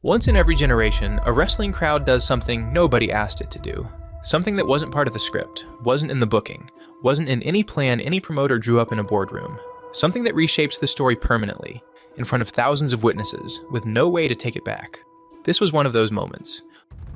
Once in every generation, a wrestling crowd does something nobody asked it to do. Something that wasn't part of the script, wasn't in the booking, wasn't in any plan any promoter drew up in a boardroom. Something that reshapes the story permanently, in front of thousands of witnesses, with no way to take it back. This was one of those moments.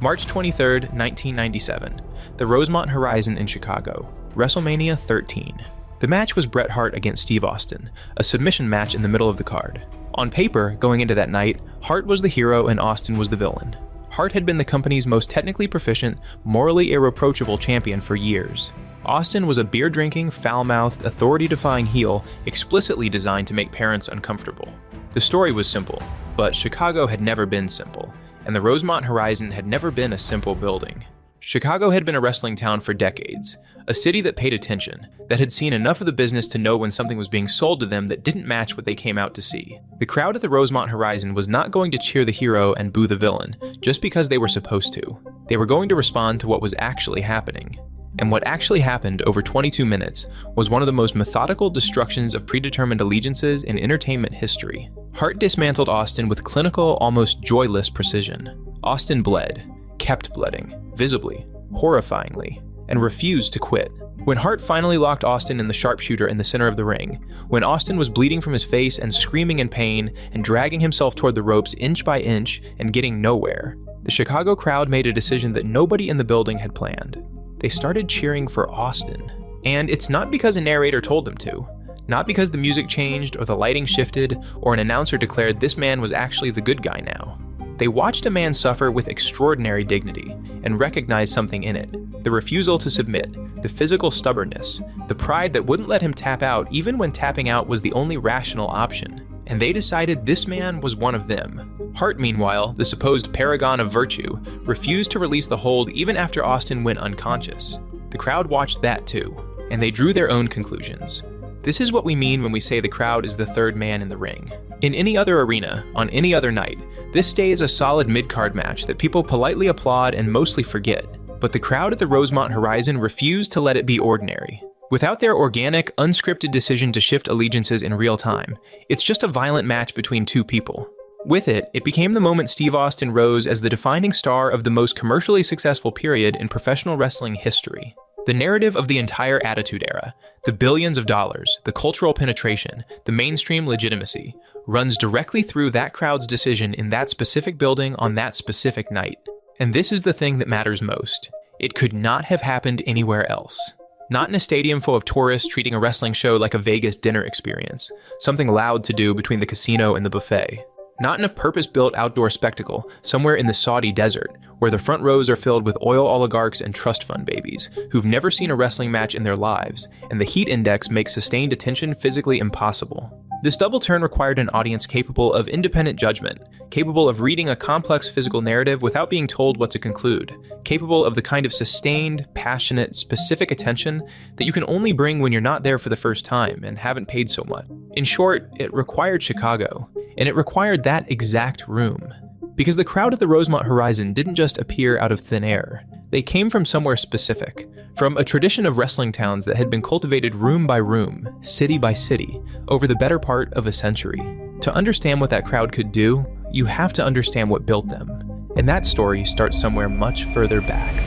March 23rd, 1997, the Rosemont Horizon in Chicago, WrestleMania 13. The match was Bret Hart against Steve Austin, a submission match in the middle of the card. On paper, going into that night, Hart was the hero and Austin was the villain. Hart had been the company's most technically proficient, morally irreproachable champion for years. Austin was a beer-drinking, foul-mouthed, authority-defying heel explicitly designed to make parents uncomfortable. The story was simple, but Chicago had never been simple, and the Rosemont Horizon had never been a simple building. Chicago had been a wrestling town for decades, a city that paid attention, that had seen enough of the business to know when something was being sold to them that didn't match what they came out to see. The crowd at the Rosemont Horizon was not going to cheer the hero and boo the villain, just because they were supposed to. They were going to respond to what was actually happening. And what actually happened over 22 minutes was one of the most methodical destructions of predetermined allegiances in entertainment history. Hart dismantled Austin with clinical, almost joyless precision. Austin bled, kept bleeding, visibly, horrifyingly, and refused to quit. When Hart finally locked Austin in the sharpshooter in the center of the ring, when Austin was bleeding from his face and screaming in pain and dragging himself toward the ropes inch by inch and getting nowhere, the Chicago crowd made a decision that nobody in the building had planned. They started cheering for Austin. And it's not because a narrator told them to, not because the music changed or the lighting shifted or an announcer declared this man was actually the good guy now. They watched a man suffer with extraordinary dignity and recognized something in it: the refusal to submit, the physical stubbornness, the pride that wouldn't let him tap out even when tapping out was the only rational option. And they decided this man was one of them. Hart, meanwhile, the supposed paragon of virtue, refused to release the hold even after Austin went unconscious. The crowd watched that too, and they drew their own conclusions. This is what we mean when we say the crowd is the third man in the ring. In any other arena, on any other night, this stays a solid mid-card match that people politely applaud and mostly forget. But the crowd at the Rosemont Horizon refused to let it be ordinary. Without their organic, unscripted decision to shift allegiances in real time, it's just a violent match between two people. With it, it became the moment Steve Austin rose as the defining star of the most commercially successful period in professional wrestling history. The narrative of the entire Attitude Era, the billions of dollars, the cultural penetration, the mainstream legitimacy, runs directly through that crowd's decision in that specific building on that specific night. And this is the thing that matters most. It could not have happened anywhere else. Not in a stadium full of tourists treating a wrestling show like a Vegas dinner experience, something loud to do between the casino and the buffet. Not in a purpose-built outdoor spectacle somewhere in the Saudi desert, where the front rows are filled with oil oligarchs and trust fund babies who've never seen a wrestling match in their lives, and the heat index makes sustained attention physically impossible. This double turn required an audience capable of independent judgment, capable of reading a complex physical narrative without being told what to conclude, capable of the kind of sustained, passionate, specific attention that you can only bring when you're not there for the first time and haven't paid so much. In short, it required Chicago, and it required that exact room. Because the crowd at the Rosemont Horizon didn't just appear out of thin air. They came from somewhere specific, from a tradition of wrestling towns that had been cultivated room by room, city by city, over the better part of a century. To understand what that crowd could do, you have to understand what built them. And that story starts somewhere much further back.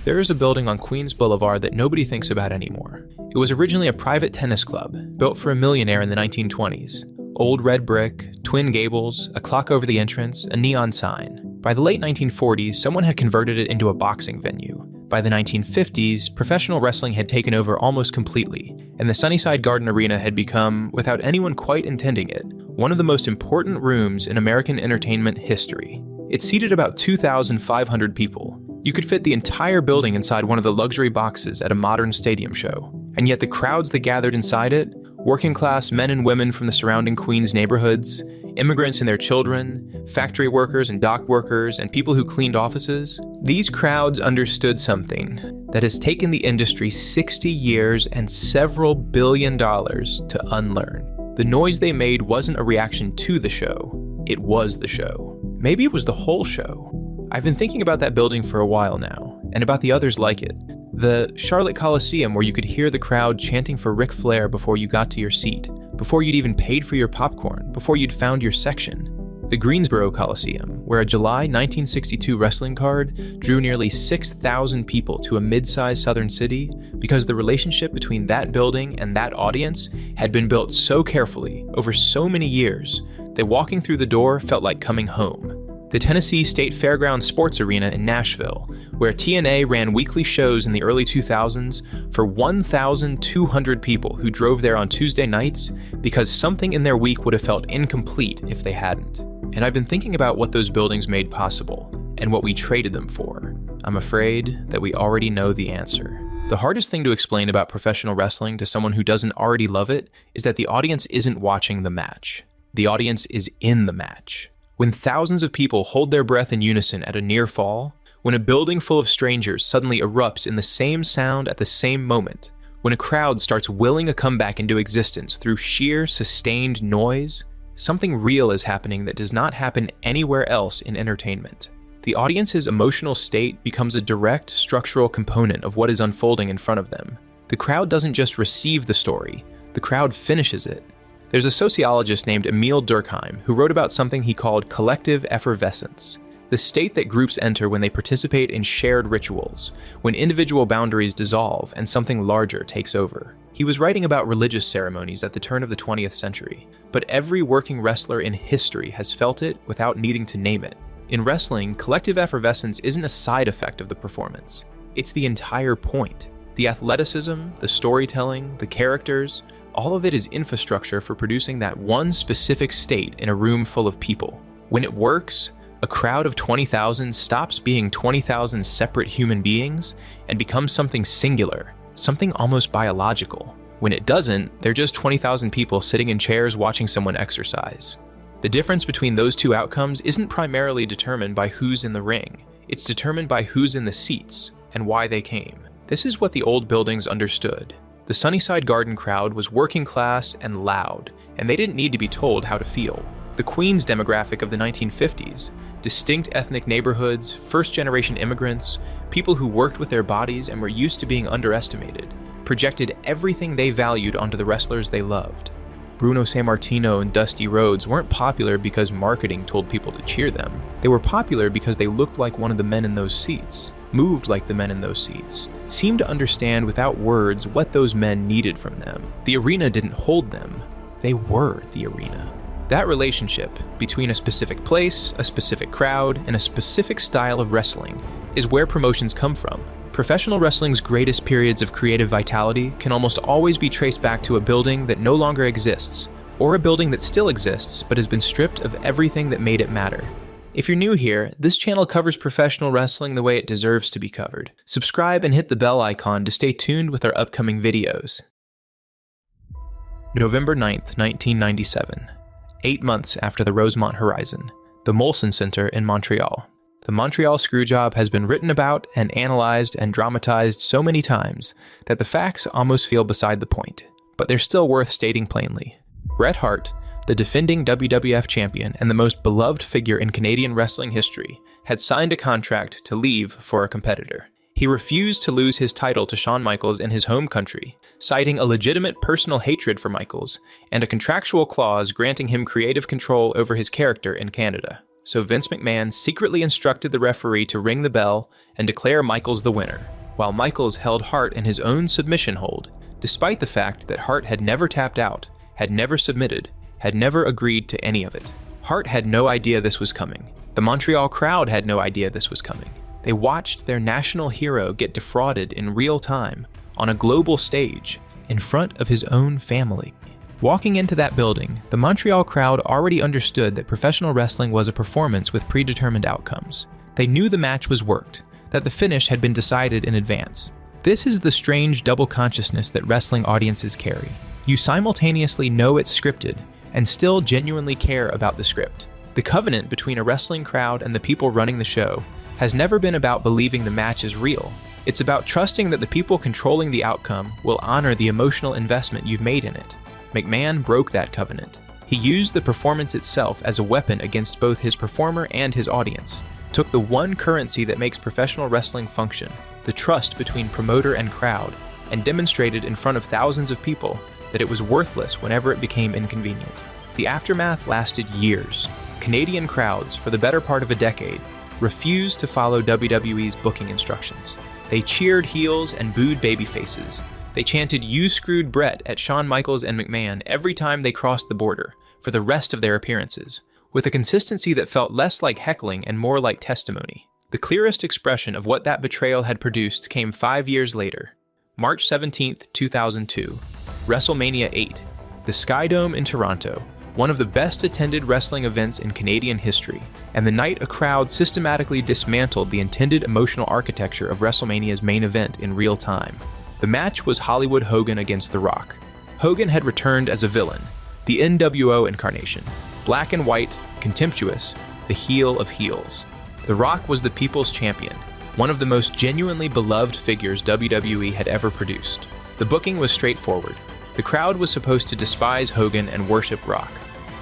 There is a building on Queens Boulevard that nobody thinks about anymore. It was originally a private tennis club, built for a millionaire in the 1920s. Old red brick, twin gables, a clock over the entrance, a neon sign. By the late 1940s, someone had converted it into a boxing venue. By the 1950s, professional wrestling had taken over almost completely, and the Sunnyside Garden Arena had become, without anyone quite intending it, one of the most important rooms in American entertainment history. It seated about 2,500 people. You could fit the entire building inside one of the luxury boxes at a modern stadium show. And yet the crowds that gathered inside it, working class men and women from the surrounding Queens neighborhoods, immigrants and their children, factory workers and dock workers, and people who cleaned offices, these crowds understood something that has taken the industry 60 years and several billion dollars to unlearn. The noise they made wasn't a reaction to the show, it was the show. Maybe it was the whole show. I've been thinking about that building for a while now, and about the others like it. The Charlotte Coliseum, where you could hear the crowd chanting for Ric Flair before you got to your seat, before you'd even paid for your popcorn, before you'd found your section. The Greensboro Coliseum, where a July 1962 wrestling card drew nearly 6,000 people to a mid-sized southern city because the relationship between that building and that audience had been built so carefully over so many years that walking through the door felt like coming home. The Tennessee State Fairgrounds Sports Arena in Nashville, where TNA ran weekly shows in the early 2000s for 1,200 people who drove there on Tuesday nights because something in their week would have felt incomplete if they hadn't. And I've been thinking about what those buildings made possible and what we traded them for. I'm afraid that we already know the answer. The hardest thing to explain about professional wrestling to someone who doesn't already love it is that the audience isn't watching the match. The audience is in the match. When thousands of people hold their breath in unison at a near fall, when a building full of strangers suddenly erupts in the same sound at the same moment, when a crowd starts willing a comeback into existence through sheer, sustained noise, something real is happening that does not happen anywhere else in entertainment. The audience's emotional state becomes a direct structural component of what is unfolding in front of them. The crowd doesn't just receive the story, the crowd finishes it. There's a sociologist named Emil Durkheim who wrote about something he called collective effervescence, the state that groups enter when they participate in shared rituals, when individual boundaries dissolve and something larger takes over. He was writing about religious ceremonies at the turn of the 20th century, but every working wrestler in history has felt it without needing to name it. In wrestling, collective effervescence isn't a side effect of the performance. It's the entire point. The athleticism, the storytelling, the characters, all of it is infrastructure for producing that one specific state in a room full of people. When it works, a crowd of 20,000 stops being 20,000 separate human beings and becomes something singular, something almost biological. When it doesn't, they're just 20,000 people sitting in chairs watching someone exercise. The difference between those two outcomes isn't primarily determined by who's in the ring. It's determined by who's in the seats and why they came. This is what the old buildings understood. The Sunnyside Garden crowd was working class and loud, and they didn't need to be told how to feel. The Queens demographic of the 1950s, distinct ethnic neighborhoods, first-generation immigrants, people who worked with their bodies and were used to being underestimated, projected everything they valued onto the wrestlers they loved. Bruno Sammartino and Dusty Rhodes weren't popular because marketing told people to cheer them. They were popular because they looked like one of the men in those seats, moved like the men in those seats, seemed to understand without words what those men needed from them. The arena didn't hold them. They were the arena. That relationship between a specific place, a specific crowd, and a specific style of wrestling is where promotions come from. Professional wrestling's greatest periods of creative vitality can almost always be traced back to a building that no longer exists, or a building that still exists but has been stripped of everything that made it matter. If you're new here, this channel covers professional wrestling the way it deserves to be covered. Subscribe and hit the bell icon to stay tuned with our upcoming videos. November 9th, 1997. 8 months after the Rosemont Horizon, the Molson Center in Montreal. The Montreal Screwjob has been written about and analyzed and dramatized so many times that the facts almost feel beside the point, but they're still worth stating plainly. Bret Hart, the defending WWF champion and the most beloved figure in Canadian wrestling history, had signed a contract to leave for a competitor. He refused to lose his title to Shawn Michaels in his home country, citing a legitimate personal hatred for Michaels and a contractual clause granting him creative control over his character in Canada. So Vince McMahon secretly instructed the referee to ring the bell and declare Michaels the winner, while Michaels held Hart in his own submission hold, despite the fact that Hart had never tapped out, had never submitted, had never agreed to any of it. Hart had no idea this was coming. The Montreal crowd had no idea this was coming. They watched their national hero get defrauded in real time, on a global stage, in front of his own family. Walking into that building, the Montreal crowd already understood that professional wrestling was a performance with predetermined outcomes. They knew the match was worked, that the finish had been decided in advance. This is the strange double consciousness that wrestling audiences carry. You simultaneously know it's scripted, and still genuinely care about the script. The covenant between a wrestling crowd and the people running the show has never been about believing the match is real. It's about trusting that the people controlling the outcome will honor the emotional investment you've made in it. McMahon broke that covenant. He used the performance itself as a weapon against both his performer and his audience. Took the one currency that makes professional wrestling function, the trust between promoter and crowd, and demonstrated in front of thousands of people that it was worthless whenever it became inconvenient. The aftermath lasted years. Canadian crowds, for the better part of a decade, refused to follow WWE's booking instructions. They cheered heels and booed babyfaces. They chanted "You screwed Brett" at Shawn Michaels and McMahon every time they crossed the border for the rest of their appearances, with a consistency that felt less like heckling and more like testimony. The clearest expression of what that betrayal had produced came 5 years later. March 17, 2002, WrestleMania 8, the Sky Dome in Toronto, one of the best-attended wrestling events in Canadian history, and the night a crowd systematically dismantled the intended emotional architecture of WrestleMania's main event in real time. The match was Hollywood Hogan against The Rock. Hogan had returned as a villain, the NWO incarnation, black and white, contemptuous, the heel of heels. The Rock was the people's champion, one of the most genuinely beloved figures WWE had ever produced. The booking was straightforward. The crowd was supposed to despise Hogan and worship Rock.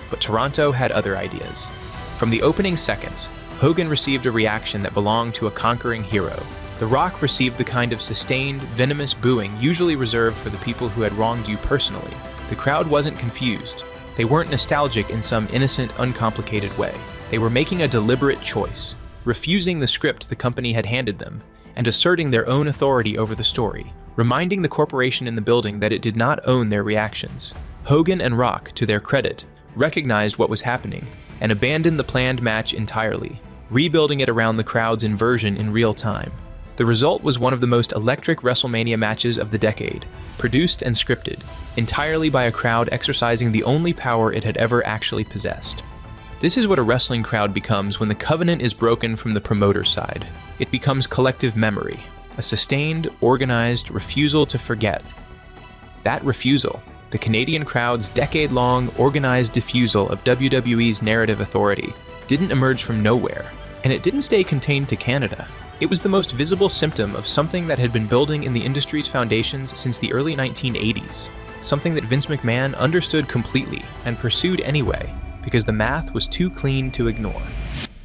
But Toronto had other ideas. From the opening seconds, Hogan received a reaction that belonged to a conquering hero. The Rock received the kind of sustained, venomous booing usually reserved for the people who had wronged you personally. The crowd wasn't confused. They weren't nostalgic in some innocent, uncomplicated way. They were making a deliberate choice, refusing the script the company had handed them, and asserting their own authority over the story, reminding the corporation in the building that it did not own their reactions. Hogan and Rock, to their credit, recognized what was happening and abandoned the planned match entirely, rebuilding it around the crowd's inversion in real time. The result was one of the most electric WrestleMania matches of the decade, produced and scripted, entirely by a crowd exercising the only power it had ever actually possessed. This is what a wrestling crowd becomes when the covenant is broken from the promoter's side. It becomes collective memory, a sustained, organized refusal to forget. That refusal, the Canadian crowd's decade-long, organized diffusal of WWE's narrative authority, didn't emerge from nowhere, and it didn't stay contained to Canada. It was the most visible symptom of something that had been building in the industry's foundations since the early 1980s, something that Vince McMahon understood completely and pursued anyway, because the math was too clean to ignore.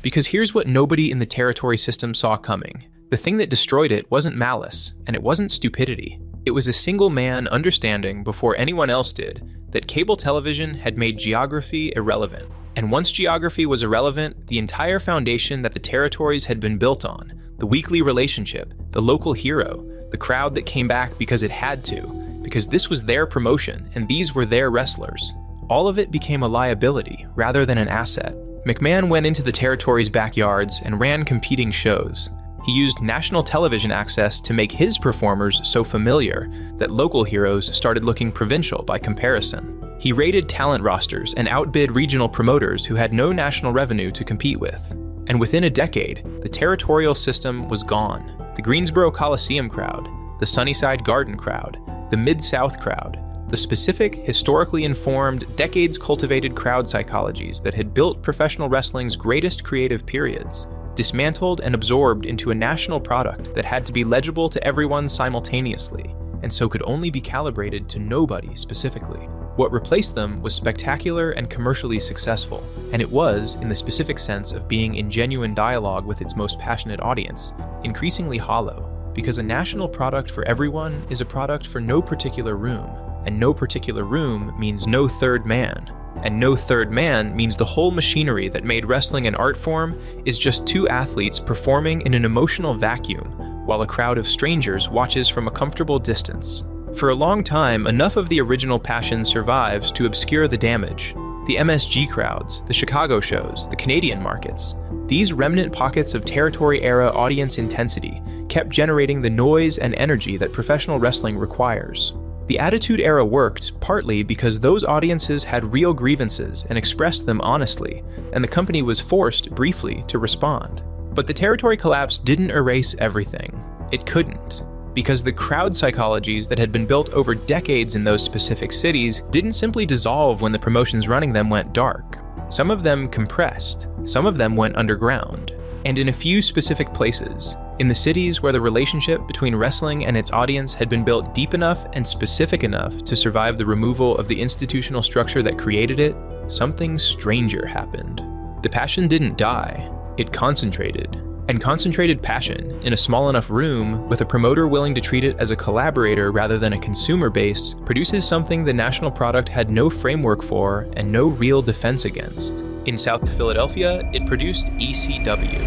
Because here's what nobody in the territory system saw coming. The thing that destroyed it wasn't malice, and it wasn't stupidity. It was a single man understanding, before anyone else did, that cable television had made geography irrelevant. And once geography was irrelevant, the entire foundation that the territories had been built on, the weekly relationship, the local hero, the crowd that came back because it had to, because this was their promotion and these were their wrestlers, all of it became a liability rather than an asset. McMahon went into the territory's backyards and ran competing shows. He used national television access to make his performers so familiar that local heroes started looking provincial by comparison. He raided talent rosters and outbid regional promoters who had no national revenue to compete with. And within a decade, the territorial system was gone. The Greensboro Coliseum crowd, the Sunnyside Garden crowd, the Mid-South crowd, the specific, historically informed, decades-cultivated crowd psychologies that had built professional wrestling's greatest creative periods, dismantled and absorbed into a national product that had to be legible to everyone simultaneously, and so could only be calibrated to nobody specifically. What replaced them was spectacular and commercially successful, and it was, in the specific sense of being in genuine dialogue with its most passionate audience, increasingly hollow, because a national product for everyone is a product for no particular room, and no particular room means no third man, and no third man means the whole machinery that made wrestling an art form is just two athletes performing in an emotional vacuum, while a crowd of strangers watches from a comfortable distance. For a long time, enough of the original passion survives to obscure the damage. The MSG crowds, the Chicago shows, the Canadian markets. These remnant pockets of territory-era audience intensity kept generating the noise and energy that professional wrestling requires. The Attitude Era worked partly because those audiences had real grievances and expressed them honestly, and the company was forced, briefly, to respond. But the territory collapse didn't erase everything. It couldn't. Because the crowd psychologies that had been built over decades in those specific cities didn't simply dissolve when the promotions running them went dark. Some of them compressed, some of them went underground. And in a few specific places, in the cities where the relationship between wrestling and its audience had been built deep enough and specific enough to survive the removal of the institutional structure that created it, something stranger happened. The passion didn't die, it concentrated. And concentrated passion in a small enough room with a promoter willing to treat it as a collaborator rather than a consumer base produces something the national product had no framework for and no real defense against. In South Philadelphia, it produced ECW.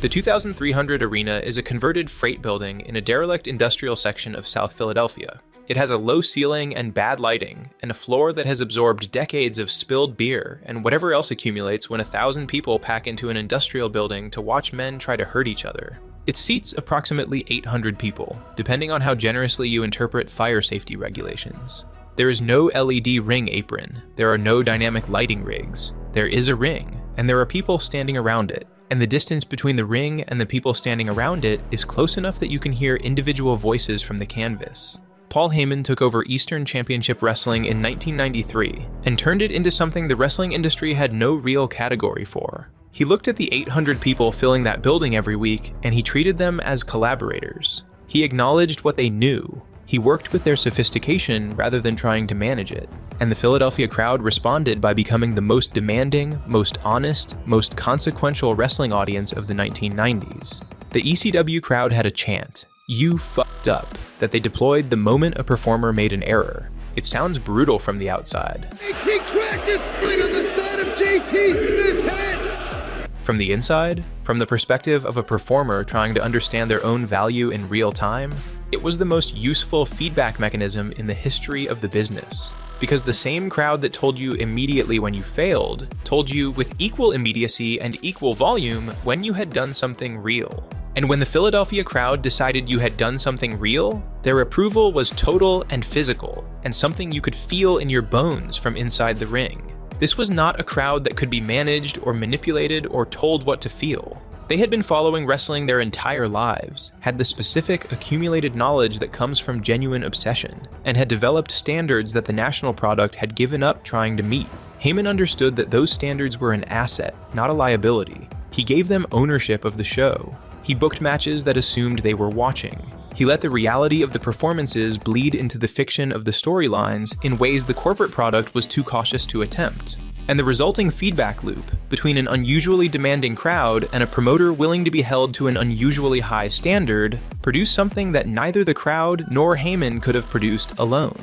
The 2,300 arena is a converted freight building in a derelict industrial section of South Philadelphia. It has a low ceiling and bad lighting, and a floor that has absorbed decades of spilled beer and whatever else accumulates when 1,000 people pack into an industrial building to watch men try to hurt each other. It seats approximately 800 people, depending on how generously you interpret fire safety regulations. There is no LED ring apron, there are no dynamic lighting rigs. There is a ring, and there are people standing around it. And the distance between the ring and the people standing around it is close enough that you can hear individual voices from the canvas. Paul Heyman took over Eastern Championship Wrestling in 1993 and turned it into something the wrestling industry had no real category for. He looked at the 800 people filling that building every week, and he treated them as collaborators. He acknowledged what they knew. He worked with their sophistication rather than trying to manage it. And the Philadelphia crowd responded by becoming the most demanding, most honest, most consequential wrestling audience of the 1990s. The ECW crowd had a chant, "You fucked up," that they deployed the moment a performer made an error. It sounds brutal from the outside. He cracked his spleen on the side of JT Smith's head! From the inside, from the perspective of a performer trying to understand their own value in real time, it was the most useful feedback mechanism in the history of the business. Because the same crowd that told you immediately when you failed, told you with equal immediacy and equal volume when you had done something real. And when the Philadelphia crowd decided you had done something real, their approval was total and physical, and something you could feel in your bones from inside the ring. This was not a crowd that could be managed or manipulated or told what to feel. They had been following wrestling their entire lives, had the specific accumulated knowledge that comes from genuine obsession, and had developed standards that the national product had given up trying to meet. Heyman understood that those standards were an asset, not a liability. He gave them ownership of the show. He booked matches that assumed they were watching. He let the reality of the performances bleed into the fiction of the storylines in ways the corporate product was too cautious to attempt. And the resulting feedback loop between an unusually demanding crowd and a promoter willing to be held to an unusually high standard produced something that neither the crowd nor Heyman could have produced alone.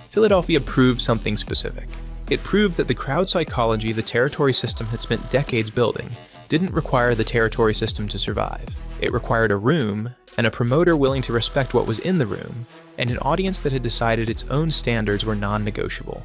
Philadelphia proved something specific. It proved that the crowd psychology the territory system had spent decades building didn't require the territory system to survive. It required a room, and a promoter willing to respect what was in the room, and an audience that had decided its own standards were non-negotiable.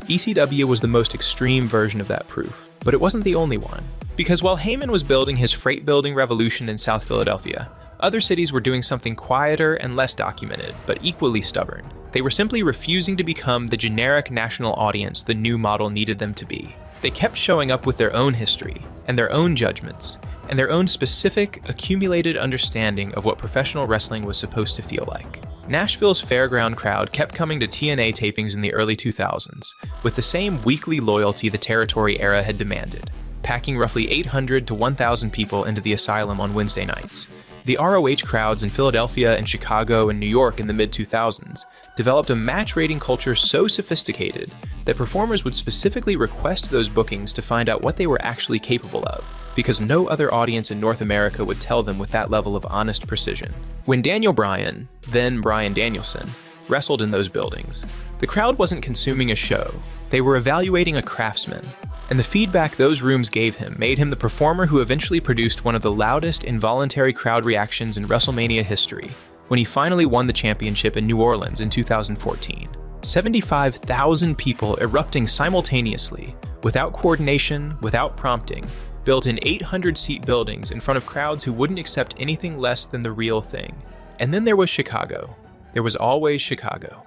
ECW was the most extreme version of that proof, but it wasn't the only one. Because while Heyman was building his freight building revolution in South Philadelphia, other cities were doing something quieter and less documented, but equally stubborn. They were simply refusing to become the generic national audience the new model needed them to be. They kept showing up with their own history, and their own judgments, and their own specific, accumulated understanding of what professional wrestling was supposed to feel like. Nashville's fairground crowd kept coming to TNA tapings in the early 2000s, with the same weekly loyalty the territory era had demanded, packing roughly 800 to 1,000 people into the asylum on Wednesday nights. The ROH crowds in Philadelphia and Chicago and New York in the mid-2000s developed a match rating culture so sophisticated that performers would specifically request those bookings to find out what they were actually capable of, because no other audience in North America would tell them with that level of honest precision. When Daniel Bryan, then Bryan Danielson, wrestled in those buildings, the crowd wasn't consuming a show, they were evaluating a craftsman. And the feedback those rooms gave him made him the performer who eventually produced one of the loudest involuntary crowd reactions in WrestleMania history, when he finally won the championship in New Orleans in 2014. 75,000 people erupting simultaneously, without coordination, without prompting, built in 800-seat buildings in front of crowds who wouldn't accept anything less than the real thing. And then there was Chicago. There was always Chicago.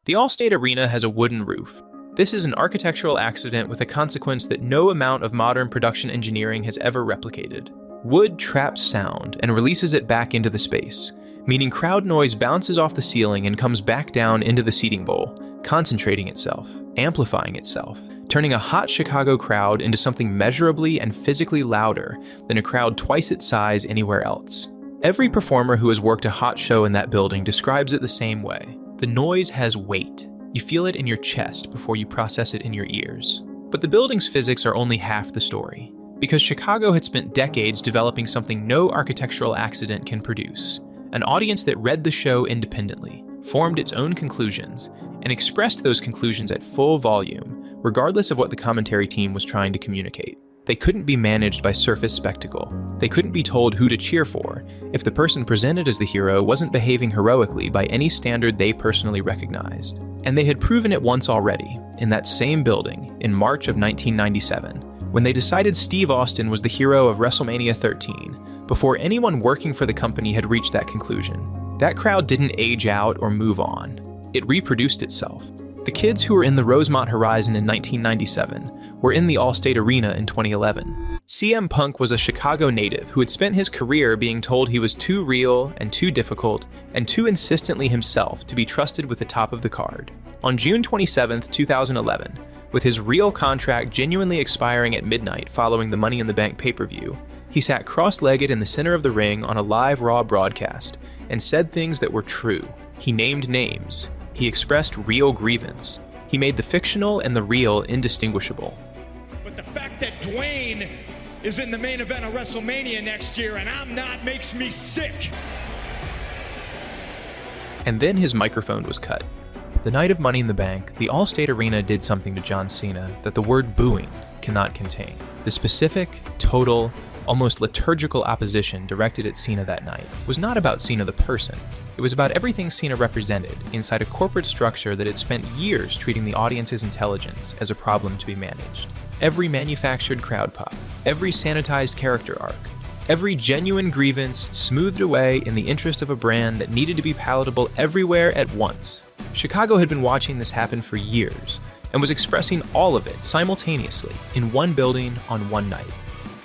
The Allstate Arena has a wooden roof. This is an architectural accident with a consequence that no amount of modern production engineering has ever replicated. Wood traps sound and releases it back into the space, meaning crowd noise bounces off the ceiling and comes back down into the seating bowl, concentrating itself, amplifying itself, turning a hot Chicago crowd into something measurably and physically louder than a crowd twice its size anywhere else. Every performer who has worked a hot show in that building describes it the same way. The noise has weight. You feel it in your chest before you process it in your ears. But the building's physics are only half the story, because Chicago had spent decades developing something no architectural accident can produce. An audience that read the show independently, formed its own conclusions, and expressed those conclusions at full volume, regardless of what the commentary team was trying to communicate. They couldn't be managed by surface spectacle. They couldn't be told who to cheer for if the person presented as the hero wasn't behaving heroically by any standard they personally recognized. And they had proven it once already, in that same building, in March of 1997, when they decided Steve Austin was the hero of WrestleMania 13, before anyone working for the company had reached that conclusion. That crowd didn't age out or move on. It reproduced itself. The kids who were in the Rosemont Horizon in 1997 were in the Allstate Arena in 2011. CM Punk was a Chicago native who had spent his career being told he was too real and too difficult and too insistently himself to be trusted with the top of the card. On June 27, 2011, with his real contract genuinely expiring at midnight following the Money in the Bank pay-per-view, he sat cross-legged in the center of the ring on a live Raw broadcast and said things that were true. He named names. He expressed real grievance. He made the fictional and the real indistinguishable. But the fact that Dwayne is in the main event of WrestleMania next year and I'm not makes me sick. And then his microphone was cut. The night of Money in the Bank, the Allstate Arena did something to John Cena that the word booing cannot contain. The specific, total, almost liturgical opposition directed at Cena that night was not about Cena the person. It was about everything Cena represented inside a corporate structure that had spent years treating the audience's intelligence as a problem to be managed. Every manufactured crowd pop, every sanitized character arc, every genuine grievance smoothed away in the interest of a brand that needed to be palatable everywhere at once. Chicago had been watching this happen for years and was expressing all of it simultaneously in one building on one night.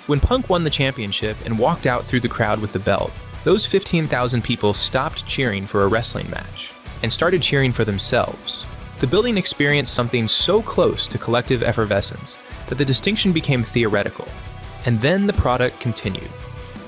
When Punk won the championship and walked out through the crowd with the belt, those 15,000 people stopped cheering for a wrestling match and started cheering for themselves. The building experienced something so close to collective effervescence that the distinction became theoretical. And then the product continued.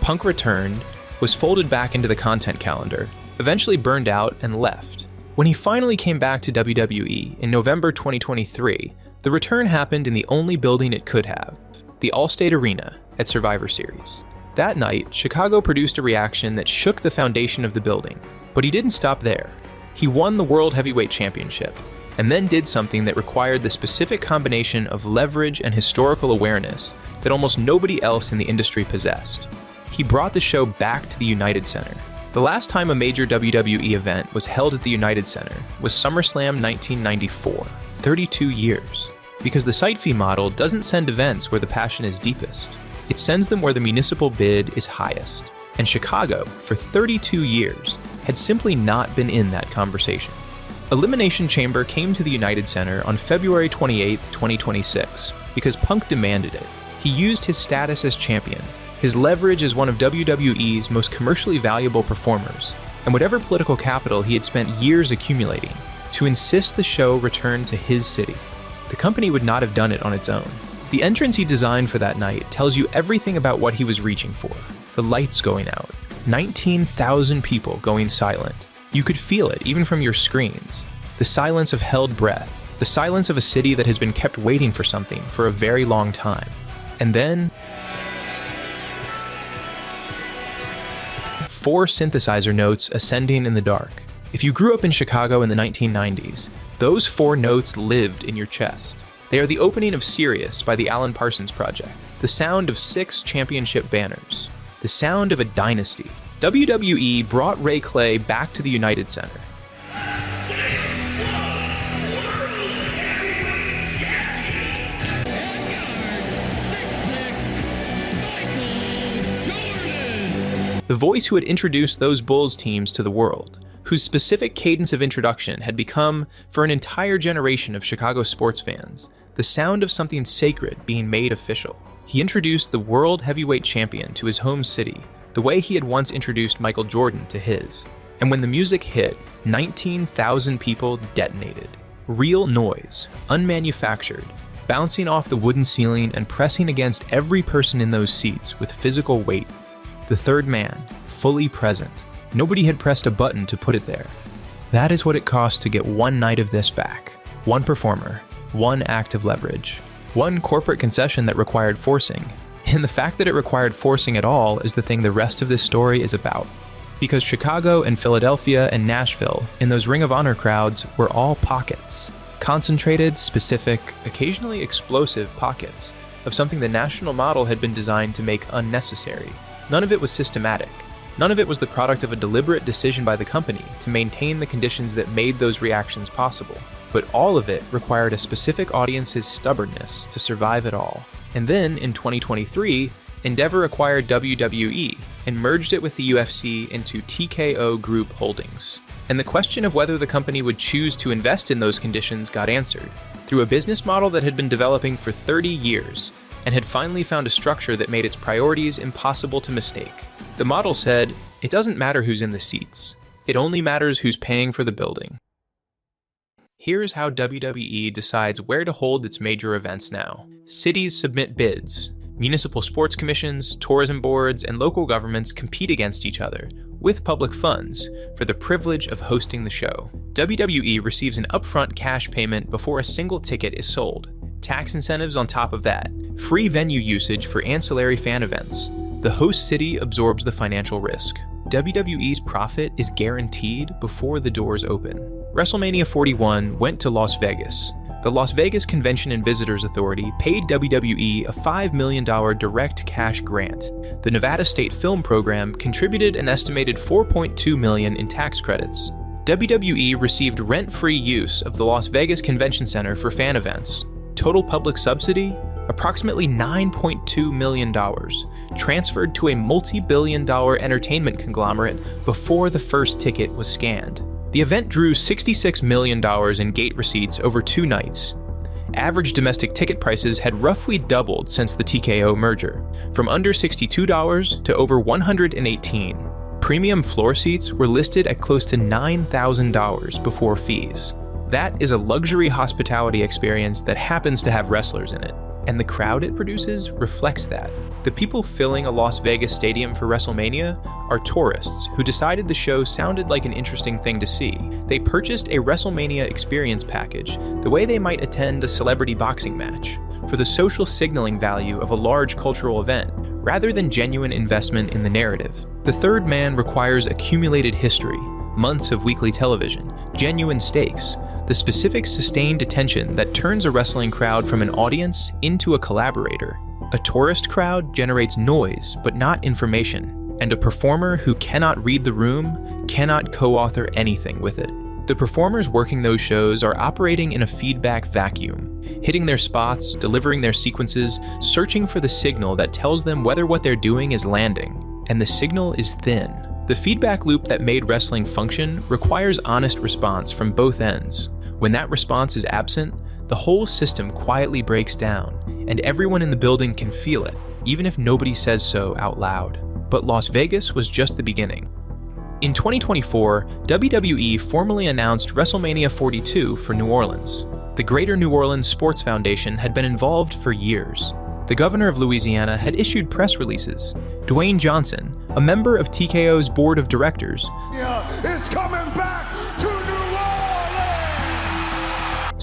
Punk returned, was folded back into the content calendar, eventually burned out and left. When he finally came back to WWE in November 2023, the return happened in the only building it could have, the Allstate Arena at Survivor Series. That night, Chicago produced a reaction that shook the foundation of the building, but he didn't stop there. He won the World Heavyweight Championship, and then did something that required the specific combination of leverage and historical awareness that almost nobody else in the industry possessed. He brought the show back to the United Center. The last time a major WWE event was held at the United Center was SummerSlam 1994, 32 years. Because the site fee model doesn't send events where the passion is deepest. It sends them where the municipal bid is highest. And Chicago, for 32 years, had simply not been in that conversation. Elimination Chamber came to the United Center on February 28, 2026, because Punk demanded it. He used his status as champion, his leverage as one of WWE's most commercially valuable performers, and whatever political capital he had spent years accumulating, to insist the show return to his city. The company would not have done it on its own. The entrance he designed for that night tells you everything about what he was reaching for. The lights going out, 19,000 people going silent. You could feel it even from your screens. The silence of held breath, the silence of a city that has been kept waiting for something for a very long time. And then 4 synthesizer notes ascending in the dark. If you grew up in Chicago in the 1990s, those 4 notes lived in your chest. They are the opening of Sirius by the Alan Parsons Project, the sound of 6 championship banners, the sound of a dynasty. WWE brought Ray Clay back to the United Center. The voice who had introduced those Bulls teams to the world, whose specific cadence of introduction had become, for an entire generation of Chicago sports fans, the sound of something sacred being made official. He introduced the World Heavyweight Champion to his home city, the way he had once introduced Michael Jordan to his. And when the music hit, 19,000 people detonated. Real noise, unmanufactured, bouncing off the wooden ceiling and pressing against every person in those seats with physical weight. The third man, fully present. Nobody had pressed a button to put it there. That is what it cost to get one night of this back. one performer, one act of leverage, one corporate concession that required forcing. And the fact that it required forcing at all is the thing the rest of this story is about. Because Chicago and Philadelphia and Nashville, in those Ring of Honor crowds, were all pockets. Concentrated, specific, occasionally explosive pockets of something the national model had been designed to make unnecessary. None of it was systematic. None of it was the product of a deliberate decision by the company to maintain the conditions that made those reactions possible. But all of it required a specific audience's stubbornness to survive it all. And then, in 2023, Endeavor acquired WWE and merged it with the UFC into TKO Group Holdings. And the question of whether the company would choose to invest in those conditions got answered through a business model that had been developing for 30 years and had finally found a structure that made its priorities impossible to mistake. The model said, it doesn't matter who's in the seats. It only matters who's paying for the building. Here's how WWE decides where to hold its major events now. Cities submit bids. Municipal sports commissions, tourism boards, and local governments compete against each other, with public funds, for the privilege of hosting the show. WWE receives an upfront cash payment before a single ticket is sold. Tax incentives on top of that. Free venue usage for ancillary fan events. The host city absorbs the financial risk. WWE's profit is guaranteed before the doors open. WrestleMania 41 went to Las Vegas. The Las Vegas Convention and Visitors Authority paid WWE a $5 million direct cash grant. The Nevada State Film Program contributed an estimated $4.2 million in tax credits. WWE received rent-free use of the Las Vegas Convention Center for fan events. Total public subsidy? Approximately $9.2 million, transferred to a multi-billion-dollar entertainment conglomerate before the first ticket was scanned. The event drew $66 million in gate receipts over 2 nights. Average domestic ticket prices had roughly doubled since the TKO merger, from under $62 to over $118. Premium floor seats were listed at close to $9,000 before fees. That is a luxury hospitality experience that happens to have wrestlers in it, and the crowd it produces reflects that. The people filling a Las Vegas stadium for WrestleMania are tourists who decided the show sounded like an interesting thing to see. They purchased a WrestleMania experience package the way they might attend a celebrity boxing match, for the social signaling value of a large cultural event, rather than genuine investment in the narrative. The third man requires accumulated history, months of weekly television, genuine stakes, the specific sustained attention that turns a wrestling crowd from an audience into a collaborator. A tourist crowd generates noise, but not information, and a performer who cannot read the room cannot co-author anything with it. The performers working those shows are operating in a feedback vacuum, hitting their spots, delivering their sequences, searching for the signal that tells them whether what they're doing is landing, and the signal is thin. The feedback loop that made wrestling function requires honest response from both ends. When that response is absent, the whole system quietly breaks down, and everyone in the building can feel it, even if nobody says so out loud. But Las Vegas was just the beginning. In 2024, WWE formally announced WrestleMania 42 for New Orleans. The Greater New Orleans Sports Foundation had been involved for years. The governor of Louisiana had issued press releases. Dwayne Johnson, a member of TKO's board of directors, is coming back to New Orleans!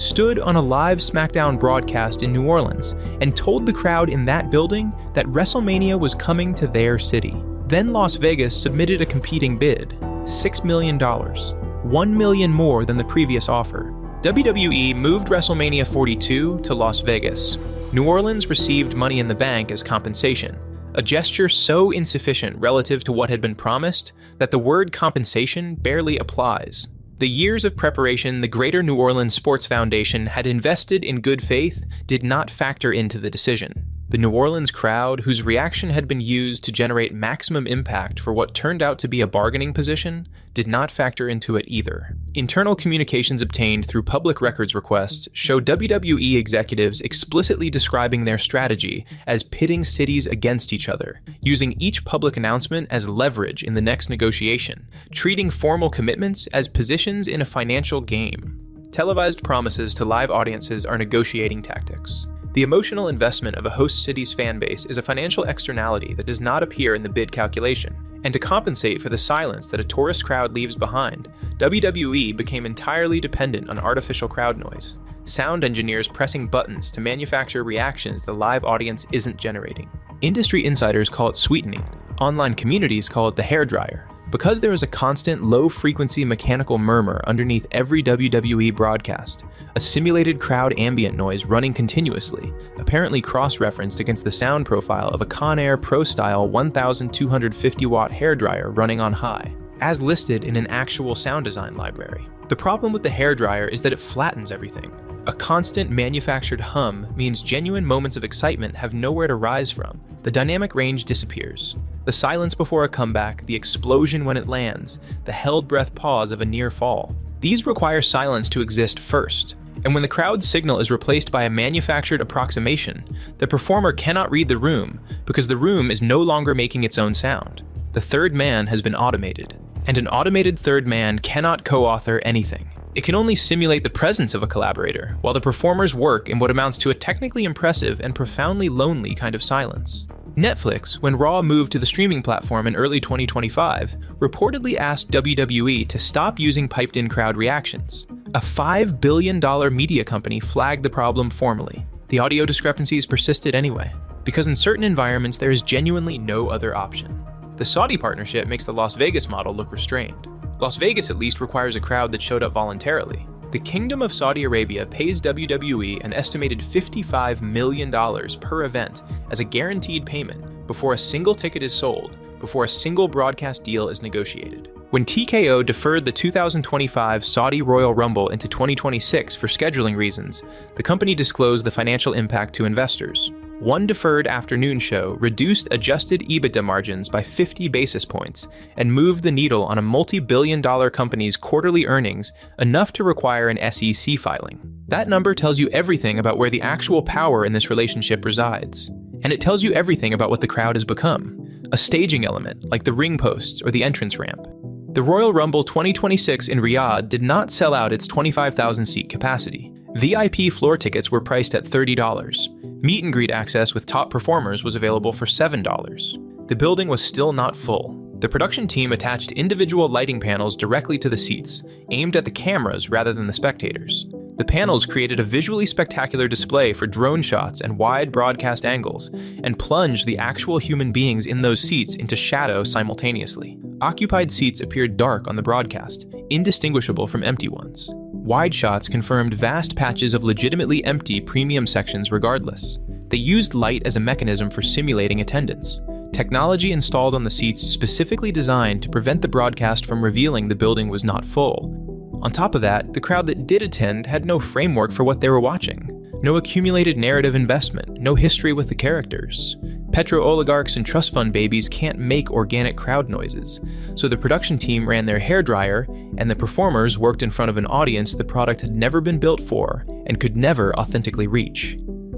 stood on a live SmackDown broadcast in New Orleans and told the crowd in that building that WrestleMania was coming to their city. Then Las Vegas submitted a competing bid, $6 million, $1 million more than the previous offer. WWE moved WrestleMania 42 to Las Vegas. New Orleans received Money in the Bank as compensation, a gesture so insufficient relative to what had been promised that the word compensation barely applies. The years of preparation the Greater New Orleans Sports Foundation had invested in good faith did not factor into the decision. The New Orleans crowd, whose reaction had been used to generate maximum impact for what turned out to be a bargaining position, did not factor into it either. Internal communications obtained through public records requests show WWE executives explicitly describing their strategy as pitting cities against each other, using each public announcement as leverage in the next negotiation, treating formal commitments as positions in a financial game. Televised promises to live audiences are negotiating tactics. The emotional investment of a host city's fan base is a financial externality that does not appear in the bid calculation. And to compensate for the silence that a tourist crowd leaves behind, WWE became entirely dependent on artificial crowd noise. sound engineers pressing buttons to manufacture reactions the live audience isn't generating. Industry insiders call it sweetening. Online communities call it the hairdryer. Because there is a constant low-frequency mechanical murmur underneath every WWE broadcast, a simulated crowd ambient noise running continuously, apparently cross-referenced against the sound profile of a Conair Pro-style 1,250-watt hairdryer running on high, as listed in an actual sound design library. The problem with the hairdryer is that it flattens everything. A constant manufactured hum means genuine moments of excitement have nowhere to rise from. The dynamic range disappears. The silence before a comeback, the explosion when it lands, the held breath pause of a near fall. These require silence to exist first. And when the crowd's signal is replaced by a manufactured approximation, the performer cannot read the room because the room is no longer making its own sound. The third man has been automated. And an automated third man cannot co-author anything. It can only simulate the presence of a collaborator, while the performers work in what amounts to a technically impressive and profoundly lonely kind of silence. Netflix, when Raw moved to the streaming platform in early 2025, reportedly asked WWE to stop using piped-in crowd reactions. A $5 billion media company flagged the problem formally. The audio discrepancies persisted anyway, because in certain environments there is genuinely no other option. The Saudi partnership makes the Las Vegas model look restrained. Las Vegas at least requires a crowd that showed up voluntarily. The Kingdom of Saudi Arabia pays WWE an estimated $55 million per event as a guaranteed payment before a single ticket is sold, before a single broadcast deal is negotiated. When TKO deferred the 2025 Saudi Royal Rumble into 2026 for scheduling reasons, the company disclosed the financial impact to investors. One deferred afternoon show reduced adjusted EBITDA margins by 50 basis points and moved the needle on a multi-billion-dollar company's quarterly earnings enough to require an SEC filing. That number tells you everything about where the actual power in this relationship resides. And it tells you everything about what the crowd has become. A staging element, like the ring posts or the entrance ramp. The Royal Rumble 2026 in Riyadh did not sell out its 25,000-seat capacity. VIP floor tickets were priced at $30. Meet and greet access with top performers was available for $7. The building was still not full. The production team attached individual lighting panels directly to the seats, aimed at the cameras rather than the spectators. The panels created a visually spectacular display for drone shots and wide broadcast angles, and plunged the actual human beings in those seats into shadow simultaneously. Occupied seats appeared dark on the broadcast, indistinguishable from empty ones. Wide shots confirmed vast patches of legitimately empty premium sections regardless. They used light as a mechanism for simulating attendance. Technology installed on the seats specifically designed to prevent the broadcast from revealing the building was not full. On top of that, the crowd that did attend had no framework for what they were watching. No accumulated narrative investment, no history with the characters. Petro-oligarchs and trust fund babies can't make organic crowd noises, so the production team ran their hairdryer, and the performers worked in front of an audience the product had never been built for and could never authentically reach.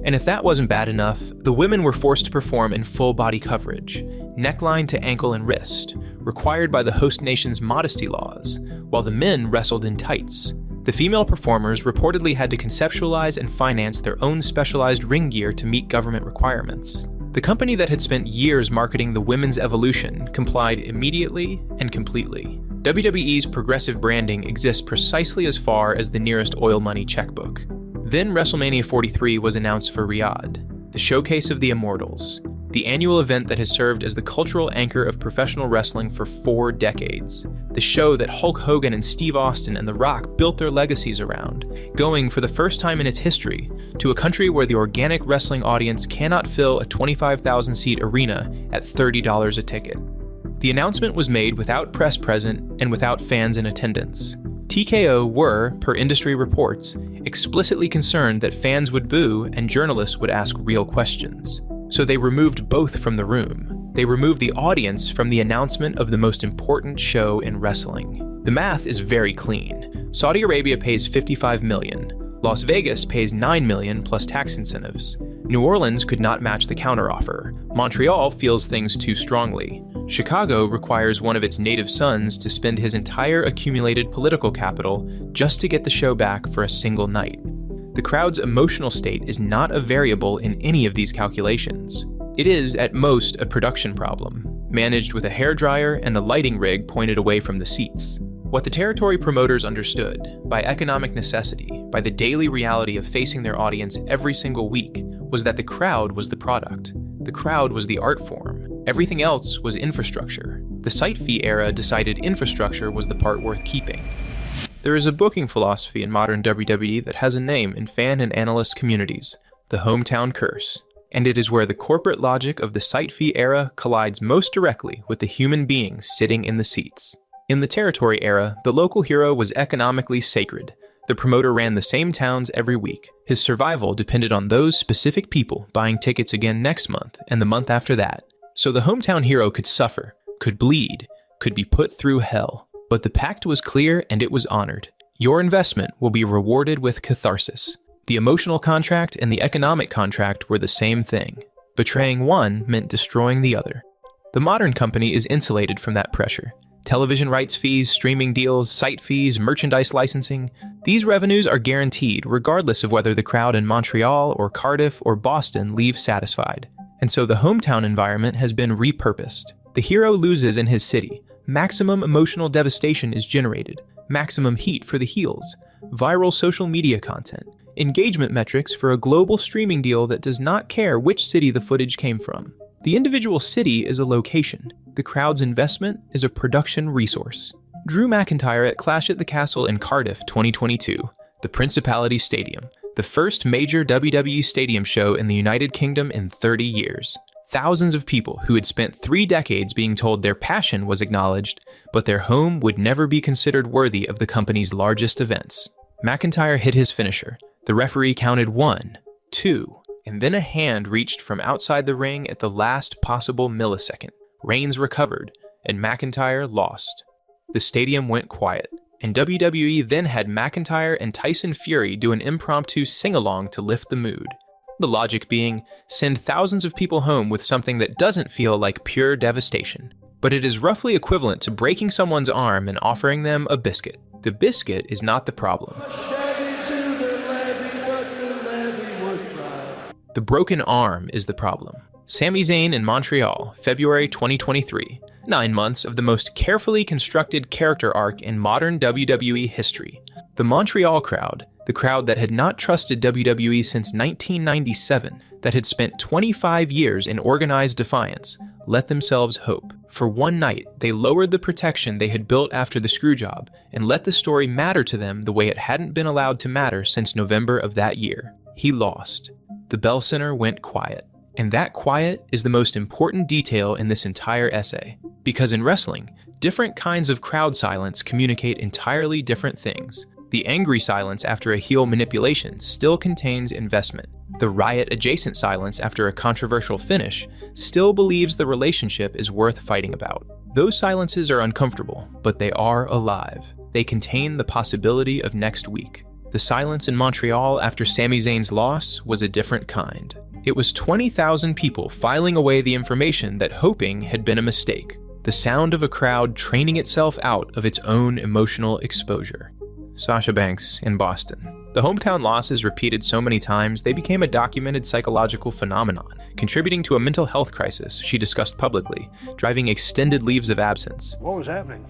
And if that wasn't bad enough, the women were forced to perform in full body coverage, neckline to ankle and wrist, required by the host nation's modesty laws, while the men wrestled in tights. The female performers reportedly had to conceptualize and finance their own specialized ring gear to meet government requirements. The company that had spent years marketing the women's evolution complied immediately and completely. WWE's progressive branding exists precisely as far as the nearest oil money checkbook. Then WrestleMania 43 was announced for Riyadh, the showcase of the Immortals, the annual event that has served as the cultural anchor of professional wrestling for 4 decades, the show that Hulk Hogan and Steve Austin and The Rock built their legacies around, going for the first time in its history to a country where the organic wrestling audience cannot fill a 25,000-seat arena at $30 a ticket. The announcement was made without press present and without fans in attendance. TKO were, per industry reports, explicitly concerned that fans would boo and journalists would ask real questions. So they removed both from the room. They removed the audience from the announcement of the most important show in wrestling. The math is very clean. Saudi Arabia pays $55 million. Las Vegas pays $9 million plus tax incentives. New Orleans could not match the counteroffer. Montreal feels things too strongly. Chicago requires one of its native sons to spend his entire accumulated political capital just to get the show back for a single night. The crowd's emotional state is not a variable in any of these calculations. It is, at most, a production problem, managed with a hairdryer and a lighting rig pointed away from the seats. What the territory promoters understood, by economic necessity, by the daily reality of facing their audience every single week, was that the crowd was the product. The crowd was the art form. Everything else was infrastructure. The site fee era decided infrastructure was the part worth keeping. There is a booking philosophy in modern WWE that has a name in fan and analyst communities, the hometown curse. And it is where the corporate logic of the site fee era collides most directly with the human beings sitting in the seats. In the territory era, the local hero was economically sacred. The promoter ran the same towns every week. His survival depended on those specific people buying tickets again next month and the month after that. So the hometown hero could suffer, could bleed, could be put through hell. But the pact was clear and it was honored. Your investment will be rewarded with catharsis. The emotional contract and the economic contract were the same thing. Betraying one meant destroying the other. The modern company is insulated from that pressure. Television rights fees, streaming deals, site fees, merchandise licensing. These revenues are guaranteed regardless of whether the crowd in Montreal or Cardiff or Boston leave satisfied. And so the hometown environment has been repurposed. The hero loses in his city. Maximum emotional devastation is generated. Maximum heat for the heels. Viral social media content. Engagement metrics for a global streaming deal that does not care which city the footage came from. The individual city is a location. The crowd's investment is a production resource. Drew McIntyre at Clash at the Castle in Cardiff 2022, the Principality Stadium, the first major WWE stadium show in the United Kingdom in 30 years. Thousands of people who had spent 3 decades being told their passion was acknowledged, but their home would never be considered worthy of the company's largest events. McIntyre hit his finisher. The referee counted 1, 2, and then a hand reached from outside the ring at the last possible millisecond. Reigns recovered, and McIntyre lost. The stadium went quiet, and WWE then had McIntyre and Tyson Fury do an impromptu sing-along to lift the mood. The logic being, send thousands of people home with something that doesn't feel like pure devastation. But it is roughly equivalent to breaking someone's arm and offering them a biscuit. The biscuit is not the problem. The broken arm is the problem. Sami Zayn in Montreal, February 2023. 9 months of the most carefully constructed character arc in modern WWE history. The Montreal crowd, the crowd that had not trusted WWE since 1997, that had spent 25 years in organized defiance, let themselves hope. For one night, they lowered the protection they had built after the screwjob and let the story matter to them the way it hadn't been allowed to matter since November of that year. He lost. The Bell Center went quiet. And that quiet is the most important detail in this entire essay. Because in wrestling, different kinds of crowd silence communicate entirely different things. The angry silence after a heel manipulation still contains investment. The riot-adjacent silence after a controversial finish still believes the relationship is worth fighting about. Those silences are uncomfortable, but they are alive. They contain the possibility of next week. The silence in Montreal after Sami Zayn's loss was a different kind. It was 20,000 people filing away the information that hoping had been a mistake. The sound of a crowd training itself out of its own emotional exposure. Sasha Banks in Boston. The hometown losses repeated so many times, they became a documented psychological phenomenon, contributing to a mental health crisis she discussed publicly, driving extended leaves of absence. What was happening?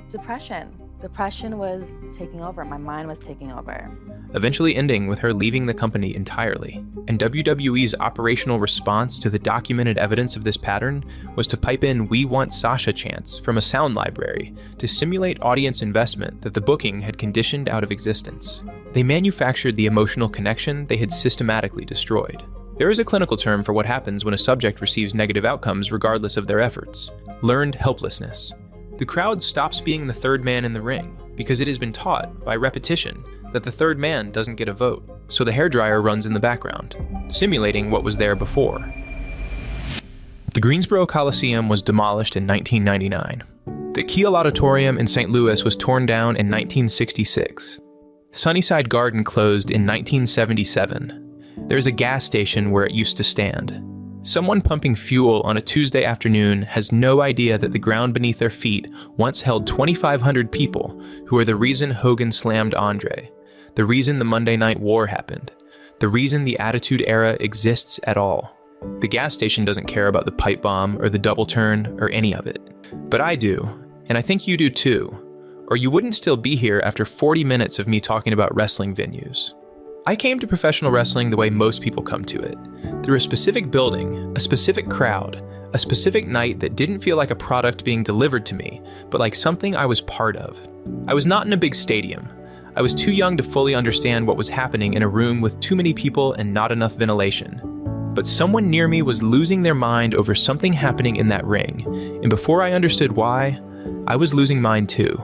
Depression. Depression was taking over. My mind was taking over. Eventually ending with her leaving the company entirely. And WWE's operational response to the documented evidence of this pattern was to pipe in "We Want Sasha" chants from a sound library to simulate audience investment that the booking had conditioned out of existence. They manufactured the emotional connection they had systematically destroyed. There is a clinical term for what happens when a subject receives negative outcomes regardless of their efforts: learned helplessness. The crowd stops being the third man in the ring because it has been taught, by repetition, that the third man doesn't get a vote, so the hairdryer runs in the background, simulating what was there before. The Greensboro Coliseum was demolished in 1999. The Kiel Auditorium in St. Louis was torn down in 1966. Sunnyside Garden closed in 1977. There's a gas station where it used to stand. Someone pumping fuel on a Tuesday afternoon has no idea that the ground beneath their feet once held 2,500 people who are the reason Hogan slammed Andre, the reason the Monday Night War happened, the reason the Attitude Era exists at all. The gas station doesn't care about the pipe bomb or the double turn or any of it. But I do, and I think you do too. or you wouldn't still be here after 40 minutes of me talking about wrestling venues. I came to professional wrestling the way most people come to it, through a specific building, a specific crowd, a specific night that didn't feel like a product being delivered to me, but like something I was part of. I was not in a big stadium. I was too young to fully understand what was happening in a room with too many people and not enough ventilation. But someone near me was losing their mind over something happening in that ring, and before I understood why, I was losing mine too.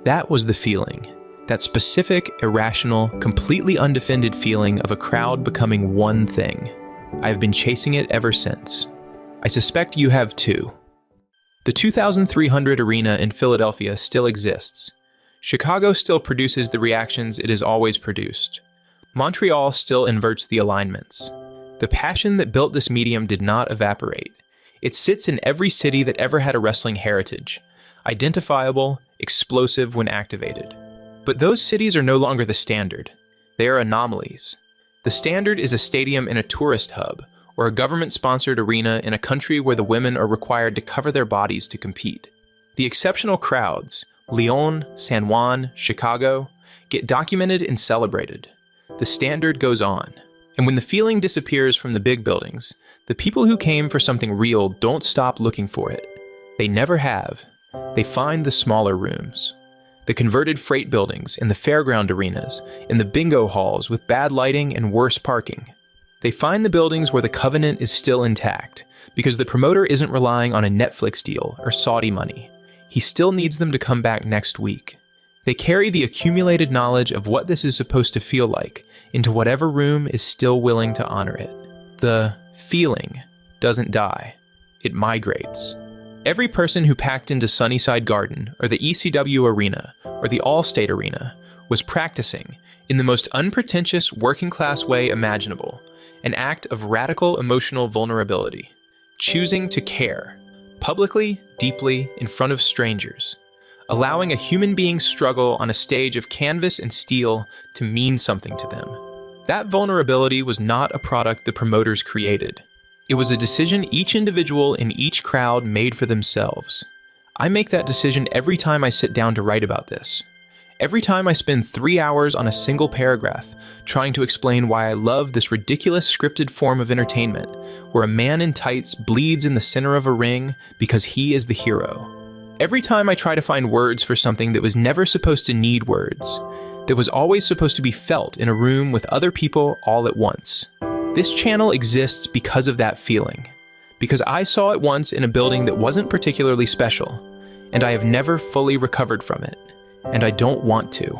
That was the feeling. That specific, irrational, completely undefended feeling of a crowd becoming one thing. I've been chasing it ever since. I suspect you have too. The 2,300 arena in Philadelphia still exists. Chicago still produces the reactions it has always produced. Montreal still inverts the alignments. The passion that built this medium did not evaporate. It sits in every city that ever had a wrestling heritage, identifiable, explosive when activated. But those cities are no longer the standard. They are anomalies. The standard is a stadium in a tourist hub, or a government-sponsored arena in a country where the women are required to cover their bodies to compete. The exceptional crowds, Lyon, San Juan, Chicago, get documented and celebrated. The standard goes on. And when the feeling disappears from the big buildings, the people who came for something real don't stop looking for it. They never have. They find the smaller rooms. The converted freight buildings, in the fairground arenas, in the bingo halls with bad lighting and worse parking. They find the buildings where the covenant is still intact, because the promoter isn't relying on a Netflix deal or Saudi money. He still needs them to come back next week. They carry the accumulated knowledge of what this is supposed to feel like into whatever room is still willing to honor it. The feeling doesn't die. It migrates. Every person who packed into Sunnyside Garden, or the ECW Arena, or the Allstate Arena, was practicing, in the most unpretentious working-class way imaginable, an act of radical emotional vulnerability, choosing to care, publicly, deeply, in front of strangers, allowing a human being's struggle on a stage of canvas and steel to mean something to them. That vulnerability was not a product the promoters created. It was a decision each individual in each crowd made for themselves. I make that decision every time I sit down to write about this. Every time I spend 3 hours on a single paragraph trying to explain why I love this ridiculous scripted form of entertainment, where a man in tights bleeds in the center of a ring because he is the hero. Every time I try to find words for something that was never supposed to need words, that was always supposed to be felt in a room with other people all at once. This channel exists because of that feeling. Because I saw it once in a building that wasn't particularly special, and I have never fully recovered from it, and I don't want to.